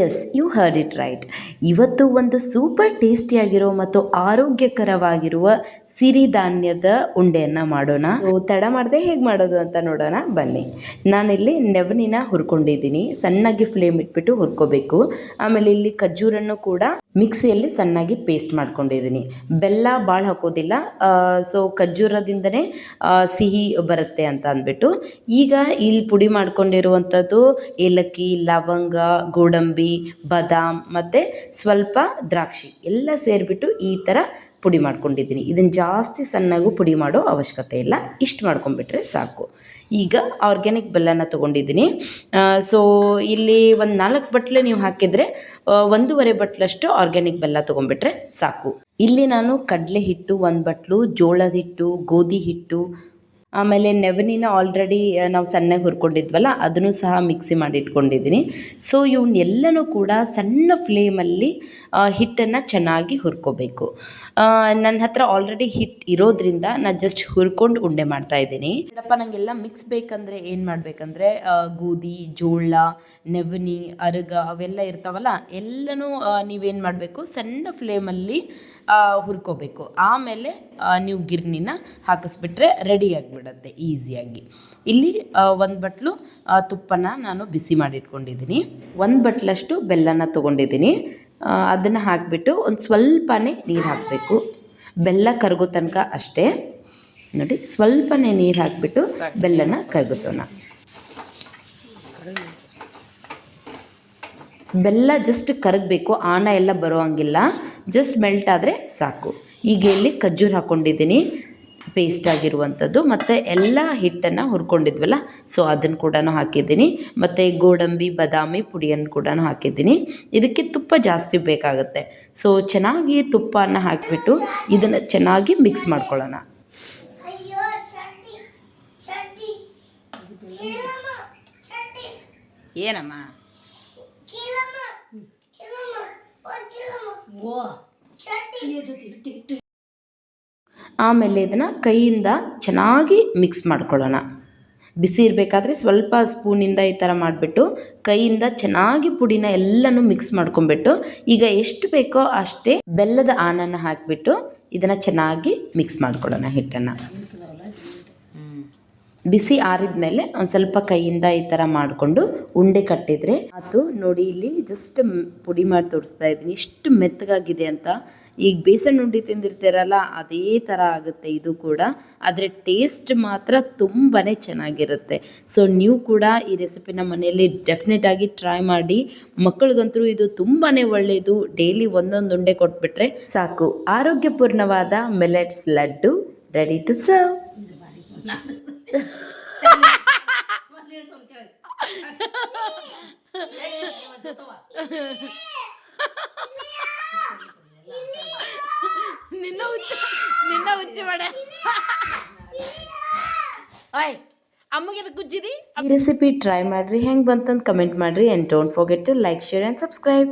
S you heard it right. ಇವತ್ತು ಒಂದು super ಟೇಸ್ಟಿಯಾಗಿರೋ ಮತ್ತು ಆರೋಗ್ಯಕರವಾಗಿರುವ ಸಿರಿಧಾನ್ಯದ ಉಂಡೆಯನ್ನು ಮಾಡೋಣ. ಸೊ ತಡ ಮಾಡದೆ ಹೇಗೆ ಮಾಡೋದು ಅಂತ ನೋಡೋಣ ಬನ್ನಿ. ನಾನಿಲ್ಲಿ ನೆವನಿನ ಹುರ್ಕೊಂಡಿದ್ದೀನಿ. ಸಣ್ಣಗೆ ಫ್ಲೇಮ್ ಇಟ್ಬಿಟ್ಟು ಹುರ್ಕೋಬೇಕು. ಆಮೇಲೆ ಇಲ್ಲಿ ಖರ್ಜೂರನ್ನು ಕೂಡ ಮಿಕ್ಸಿಯಲ್ಲಿ ಸಣ್ಣಾಗಿ ಪೇಸ್ಟ್ ಮಾಡ್ಕೊಂಡಿದ್ದೀನಿ. ಬೆಲ್ಲ ಭಾಳ ಹಾಕೋದಿಲ್ಲ, ಸೊ ಖರ್ಜೂರದಿಂದನೇ ಸಿಹಿ ಬರುತ್ತೆ ಅಂತ ಅಂದ್ಬಿಟ್ಟು. ಈಗ ಇಲ್ಲಿ ಪುಡಿ ಮಾಡ್ಕೊಂಡಿರುವಂಥದ್ದು ಏಲಕ್ಕಿ, ಲವಂಗ, ಗೋಡಂಬಿ, ಬಾದಾಮ್ ಮತ್ತು ಸ್ವಲ್ಪ ದ್ರಾಕ್ಷಿ ಎಲ್ಲ ಸೇರಿಬಿಟ್ಟು ಈ ಥರ ಪುಡಿ ಮಾಡ್ಕೊಂಡಿದ್ದೀನಿ. ಇದನ್ನು ಜಾಸ್ತಿ ಸಣ್ಣಗೂ ಪುಡಿ ಮಾಡೋ ಅವಶ್ಯಕತೆ ಇಲ್ಲ, ಇಷ್ಟು ಮಾಡ್ಕೊಂಡ್ಬಿಟ್ರೆ ಸಾಕು. ಈಗ ಆರ್ಗ್ಯಾನಿಕ್ ಬೆಲ್ಲನ ತೊಗೊಂಡಿದ್ದೀನಿ. ಸೊ ಇಲ್ಲಿ ಒಂದು 4 ಬಟ್ಲು ನೀವು ಹಾಕಿದರೆ 1.5 ಬಟ್ಲಷ್ಟು ಆರ್ಗ್ಯಾನಿಕ್ ಬೆಲ್ಲ ತೊಗೊಂಡ್ಬಿಟ್ರೆ ಸಾಕು. ಇಲ್ಲಿ ನಾನು ಕಡಲೆ ಹಿಟ್ಟು 1 ಬಟ್ಲು, ಜೋಳದ ಹಿಟ್ಟು, ಗೋಧಿ ಹಿಟ್ಟು, ಆಮೇಲೆ ನೆವನಿನ ಆಲ್ರೆಡಿ ನಾವು ಸಣ್ಣಗೆ ಹುರ್ಕೊಂಡಿದ್ವಲ್ಲ ಅದನ್ನು ಸಹ ಮಿಕ್ಸಿ ಮಾಡಿ ಇಟ್ಕೊಂಡಿದ್ದೀನಿ. ಸೊ ಇವನ್ನೆಲ್ಲನೂ ಕೂಡ ಸಣ್ಣ ಫ್ಲೇಮಲ್ಲಿ ಹಿಟ್ಟನ್ನು ಚೆನ್ನಾಗಿ ಹುರ್ಕೋಬೇಕು. ನನ್ನ ಹತ್ರ ಆಲ್ರೆಡಿ ಹಿಟ್ಟು ಇರೋದ್ರಿಂದ ನಾನು ಜಸ್ಟ್ ಹುರ್ಕೊಂಡು ಉಂಡೆ ಮಾಡ್ತಾಯಿದ್ದೀನಿ. ಮೇಡಪ್ಪ ನನಗೆಲ್ಲ ಮಿಕ್ಸ್ ಬೇಕಂದರೆ ಏನು ಮಾಡಬೇಕಂದ್ರೆ ಗೋಧಿ, ಜೋಳ, ನೆವನಿ, ಅರಗ ಅವೆಲ್ಲ ಇರ್ತಾವಲ್ಲ ಎಲ್ಲನೂ ನೀವೇನು ಮಾಡಬೇಕು, ಸಣ್ಣ ಫ್ಲೇಮಲ್ಲಿ ಹುರ್ಕೋಬೇಕು. ಆಮೇಲೆ ನೀವು ಗಿರ್ನಿನ ಹಾಕಿಸ್ಬಿಟ್ರೆ ರೆಡಿ ಆಗಿಬಿಡುತ್ತೆ ಈಸಿಯಾಗಿ. ಇಲ್ಲಿ 1 ಬಟ್ಲು ತುಪ್ಪನ ನಾನು ಬಿಸಿ ಮಾಡಿಟ್ಕೊಂಡಿದ್ದೀನಿ. 1 ಬಟ್ಲಷ್ಟು ಬೆಲ್ಲನ ತೊಗೊಂಡಿದ್ದೀನಿ. ಅದನ್ನು ಹಾಕಿಬಿಟ್ಟು ಒಂದು ಸ್ವಲ್ಪನೇ ನೀರು ಹಾಕಬೇಕು. ಬೆಲ್ಲ ಕರಗೋ ತನಕ ಅಷ್ಟೇ. ನೋಡಿ, ಸ್ವಲ್ಪನೇ ನೀರು ಹಾಕಿಬಿಟ್ಟು ಬೆಲ್ಲನ ಕರಗಿಸೋಣ. ಬೆಲ್ಲ ಜಸ್ಟ್ ಕರಗಬೇಕು, ಆನ ಎಲ್ಲ ಬರೋ ಹಂಗಿಲ್ಲ, ಜಸ್ಟ್ ಮೆಲ್ಟ್ ಆದರೆ ಸಾಕು. ಈಗ ಇಲ್ಲಿ ಖರ್ಜೂರ ಹಾಕ್ಕೊಂಡಿದ್ದೀನಿ ಪೇಸ್ಟ್ ಆಗಿರುವಂಥದ್ದು, ಮತ್ತು ಎಲ್ಲ ಹಿಟ್ಟನ್ನು ಹುರ್ಕೊಂಡಿದ್ವಲ್ಲ ಸೊ ಅದನ್ನು ಕೂಡ ಹಾಕಿದ್ದೀನಿ, ಮತ್ತು ಗೋಡಂಬಿ, ಬಾದಾಮಿ ಪುಡಿಯನ್ನು ಕೂಡ ಹಾಕಿದ್ದೀನಿ. ಇದಕ್ಕೆ ತುಪ್ಪ ಜಾಸ್ತಿ ಬೇಕಾಗುತ್ತೆ. ಸೊ ಚೆನ್ನಾಗಿ ತುಪ್ಪನ ಹಾಕಿಬಿಟ್ಟು ಇದನ್ನು ಚೆನ್ನಾಗಿ ಮಿಕ್ಸ್ ಮಾಡ್ಕೊಳ್ಳೋಣ. ಏನಮ್ಮ ಆಮೇಲೆ ಇದನ್ನು ಕೈಯಿಂದ ಚೆನ್ನಾಗಿ ಮಿಕ್ಸ್ ಮಾಡ್ಕೊಳ್ಳೋಣ. ಬಿಸಿ ಇರಬೇಕಾದ್ರೆ ಸ್ವಲ್ಪ ಸ್ಪೂನಿಂದ ಈ ಥರ ಮಾಡಿಬಿಟ್ಟು ಕೈಯಿಂದ ಚೆನ್ನಾಗಿ ಪುಡಿನ ಎಲ್ಲನೂ ಮಿಕ್ಸ್ ಮಾಡ್ಕೊಂಬಿಟ್ಟು ಈಗ ಎಷ್ಟು ಬೇಕೋ ಅಷ್ಟೇ ಬೆಲ್ಲದ ಆನನ್ನು ಹಾಕಿಬಿಟ್ಟು ಇದನ್ನು ಚೆನ್ನಾಗಿ ಮಿಕ್ಸ್ ಮಾಡ್ಕೊಳ್ಳೋಣ. ಹಿಟ್ಟನ್ನು ಬಿಸಿ ಆರಿದ ಮೇಲೆ ಒಂದು ಸ್ವಲ್ಪ ಕೈಯಿಂದ ಈ ಥರ ಮಾಡಿಕೊಂಡು ಉಂಡೆ ಕಟ್ಟಿದರೆ ಅದು ನೋಡಿ. ಇಲ್ಲಿ ಜಸ್ಟ್ ಪುಡಿ ಮಾಡಿ ತೋರಿಸ್ತಾ ಇದ್ದೀನಿ ಎಷ್ಟು ಮೆತ್ತಗಾಗಿದೆ ಅಂತ. ಈಗ ಬೇಸನ್ ಉಂಡೆ ತಿಂದಿರ್ತೀರಲ್ಲ ಅದೇ ಥರ ಆಗುತ್ತೆ ಇದು ಕೂಡ, ಆದರೆ ಟೇಸ್ಟ್ ಮಾತ್ರ ತುಂಬಾ ಚೆನ್ನಾಗಿರುತ್ತೆ. ಸೊ ನೀವು ಕೂಡ ಈ ರೆಸಿಪಿನ ಮನೆಯಲ್ಲಿ ಡೆಫಿನೆಟಾಗಿ ಟ್ರೈ ಮಾಡಿ. ಮಕ್ಕಳಿಗಂತೂ ಇದು ತುಂಬಾ ಒಳ್ಳೆಯದು. ಡೈಲಿ ಒಂದೊಂದು ಉಂಡೆ ಕೊಟ್ಬಿಟ್ರೆ ಸಾಕು. ಆರೋಗ್ಯಪೂರ್ಣವಾದ millets laddu ready to serve. ನಿನ್ನ ಹುಚ್ಚಿ ಮಾಡ ಅಮ್ಮಗೆ ಗುಜ್ಜಿದಿ. ಈ ರೆಸಿಪಿ ಟ್ರೈ ಮಾಡಿರಿ, ಹೆಂಗೆ ಬಂತಂದು ಕಮೆಂಟ್ ಮಾಡಿರಿ. And don't forget to like, share and subscribe.